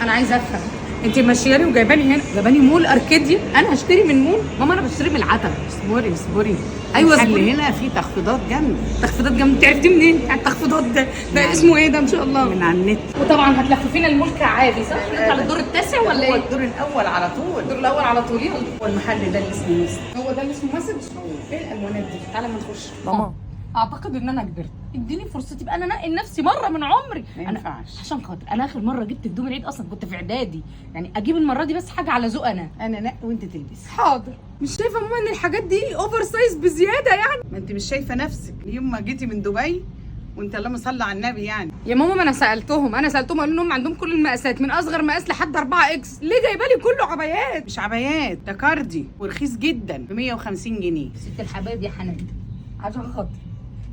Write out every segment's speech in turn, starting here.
انا عايزه افهم، انت ماشياني وجايباني هنا، جايباني مول اركيديا، انا هشتري من مول؟ ماما انا بشتري من العتبه. اصبري اصبري. ايوه المحل اصبري. هنا في تخفيضات جامده. تخفيضات جامده؟ انت عرفتي منين يعني التخفيضات ده؟ ده يعني اسمه ايه ده ان شاء الله؟ من على النت. وطبعا هتلففينا المول كعادي صح؟ نطلع للدور التاسع ولا هو ايه؟ الدور الاول على طول. الدور الاول على طول. يلا هو المحل ده اللي اسمه مسك. هو ده اللي اسمه مسج؟ ايه الالوانات دي؟ تعالى ما نخش. ماما اعتقد ان انا كبرت، اديني فرصتي بقى انا انقي لنفسي مره من عمري. ما انا ينفعش. عشان خاطر انا اخر مره جبت هدوم العيد اصلا كنت في اعدادي، يعني اجيب المره دي بس حاجه على ذوق انا. انا نقي وانت تلبسي. حاضر. مش شايفه ماما ان الحاجات دي اوفر سايز بزياده يعني؟ ما انت مش شايفه نفسك يوم ما جيتي من دبي وانت اللهم صل على النبي يعني. يا ماما ما انا سالتهم قالوا انهم عندهم كل المقاسات من اصغر مقاس لحد 4 اكس، ليه جايبه لي كله عبايات؟ مش عبايات، ده كاردي ورخيص جدا ب 150 جنيه. ست الحبايب يا حنان، عشان خاطر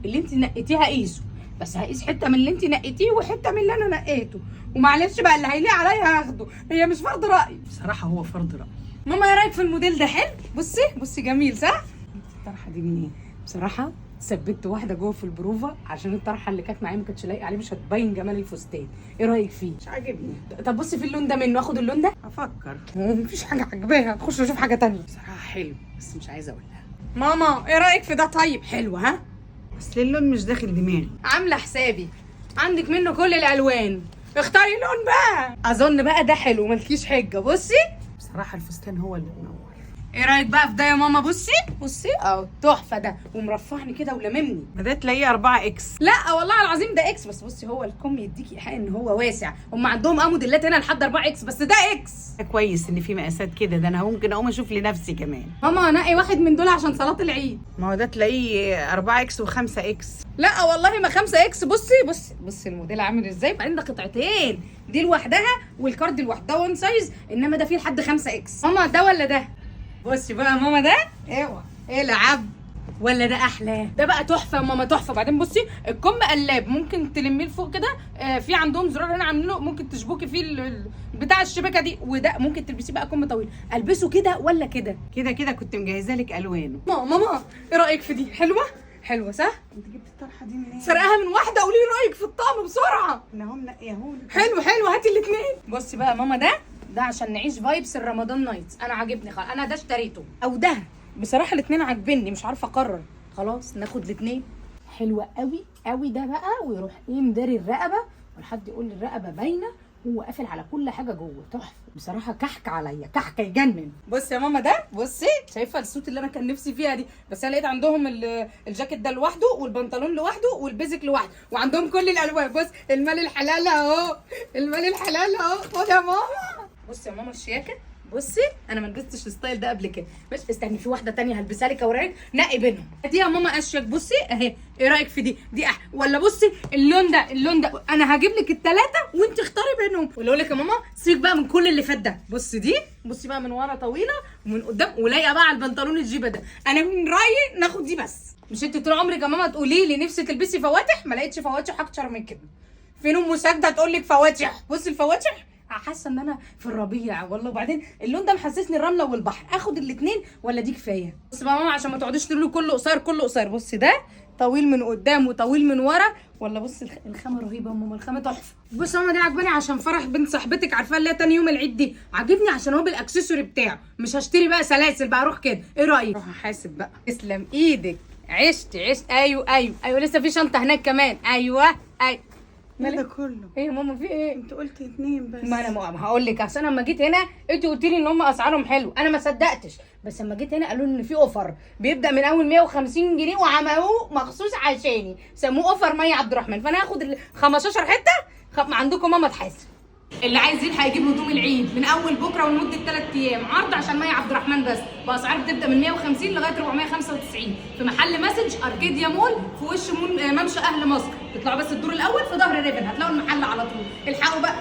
اللي انت نقيتيها قيسه، بس هقيس حته من اللي انت نقيتيه وحته من اللي انا نقيته، ومعلش بقى اللي هيليق عليا هاخده، هي مش فرض راي. بصراحه هو فرض رأي. ماما ايه رايك في الموديل ده؟ حلو. بصي جميل صح؟ الطرحه دي منين؟ بصراحه ثبت واحده جوه في البروفه عشان الطرحه اللي كانت معايا ما كانتش لايقه عليه، مش هتبين جمال الفستان. ايه رايك فيه؟ مش عاجبني. طب بصي في اللون ده منه، اخد اللون ده؟ افكر. مفيش حاجه عاجباها، نخش نشوف حاجه تانية. بصراحه حلو بس مش عايزه اقولها. ماما ايه رايك في ده؟ طيب حلو ها؟ اصل اللون مش داخل دماغي. عامله حسابي عندك منه كل الالوان، اختاري لون بقى. اظن بقى ده حلو، مالكيش حجه. بصي بصراحه الفستان هو اللي منور. ايه رايك بقى في ده يا ماما؟ بصي اهو تحفه ده، ومرفعني كده ولممني. ما ده تلاقيه 4 اكس. لا والله العظيم ده اكس، بس بصي هو الكم يديكي ايحاء ان هو واسع، هم عندهم موديلات هنا لحد 4 اكس بس ده اكس. كويس ان في مقاسات كده، ده انا ممكن اقوم اشوف لنفسي كمان. ماما نقي واحد من دول عشان صلاه العيد. ما هو ده تلاقيه 4 اكس و5 اكس. لا والله ما 5 اكس. بصي الموديل عامل ازاي، بعدين ده قطعتين، دي لوحدها والكارد لوحدها 1 سايز، انما ده فيه لحد 5 اكس. ماما ده ولا ده؟ بصي بقى يا ماما ده اوعى العب، ولا ده احلى؟ ده بقى تحفه يا ماما تحفه. بعدين بصي الكم قلاب، ممكن تلميه لفوق كده، في عندهم زرار هنا عاملينه ممكن تشبكي فيه بتاع الشبكه دي، وده ممكن تلبسيه بقى كم طويل. البسه كده ولا كده؟ كده كنت مجهزه لك الوانه. ماما ايه رايك في دي؟ حلوه صح؟ انت جبت الطرحه دي منين؟ سرقاها من واحده، قولي لي رايك في الطقم بسرعه. هم نقيهولي. حلو هاتي الاثنين. بصي بقى يا ماما ده عشان نعيش فايبس الرمضان نايتس، انا عاجبني خالص، انا ده اشتريته او ده، بصراحه الاثنين عاجبني مش عارفه اقرر. خلاص ناخد الاثنين. حلوه قوي ده بقى، ويروح ايه مداري الرقبه، والحد يقول لي الرقبه باينه، هو قافل على كل حاجه جوه. تحفه بصراحه، كحك عليا، كحك يجنن. بصي يا ماما ده، بصي شايفه السوت اللي انا كان نفسي فيها دي، بس انا لقيت عندهم الجاكيت ده لوحده، والبنطلون لوحده، والبيزك لوحده، وعندهم كل الالوان. بص المال الحلال اهو، خد يا ماما. بصي يا ماما الشياكه، بصي انا ما لبستش الستايل ده قبل كده، بس استني في واحده تانية هلبسها لك اوريك، نقي بينهم. دي يا ماما اشيك، بصي اهي. ايه رايك في دي ولا بصي اللون ده انا هجيب لك الثلاثه وانت اختاري بينهم. ولا اقول لك يا ماما سيبك بقى من كل اللي فات ده، بصي بقى من ورا طويله ومن قدام ولايقه بقى على البنطلون الجيبه ده. انا من رايي ناخد دي بس. مش انت طول عمرك يا ماما تقولي لي نفسي تلبسي فواتح؟ ما لقيتش فواتح اكتر من كده. فين ام ساجده تقول لك فواتح؟ بصي الفواتح حاسه ان انا في الربيع والله. وبعدين اللون ده محسسني الرمله والبحر، اخد الاثنين ولا دي كفايه؟ بص بقى ماما عشان ما تقعديش تقولي كله قصير، بصي ده طويل من قدام وطويل من ورا، ولا بصي الخامه رهيبه يا ماما، الخامه تحفه. بصي يا ماما دي عجباني عشان فرح بنت صاحبتك، عارفاه اللي هي تاني يوم العيد دي، عاجبني عشان هو بالاكسسوري بتاعه، مش هشتري بقى سلاسل بقى اروح كده. ايه رايك؟ روح احاسب بقى. تسلم ايدك، عشت. ايوه لسه في شنطه هناك كمان. ايوه ايه ده كله؟ ايه يا ماما في ايه؟ انت قلت 2 بس. ما انا هقول لك، اصل انا لما جيت هنا انت قلت لي ان هم اسعارهم حلو، انا ما صدقتش، بس لما جيت هنا قالوا لي ان في اوفر بيبدا من اول 150 جنيه وعملوه مخصوص عشاني، سموه اوفر مي عبد الرحمن، فانا هاخد ال 15 حته عندكم ماما تحاسب. اللي عايز يلحق يجيب هدوم العيد من اول بكره ولمده 3 ايام، عرض عشان مي عبد الرحمن بس، باسعار بتبدا من 150 لغايه 495 في محل مسج اركيديا مول في وش ممشى اهل مصر. تطلعوا بس الدور الاول في ظهر ريفن هتلاقوا المحل على طول. الحقوا بقى.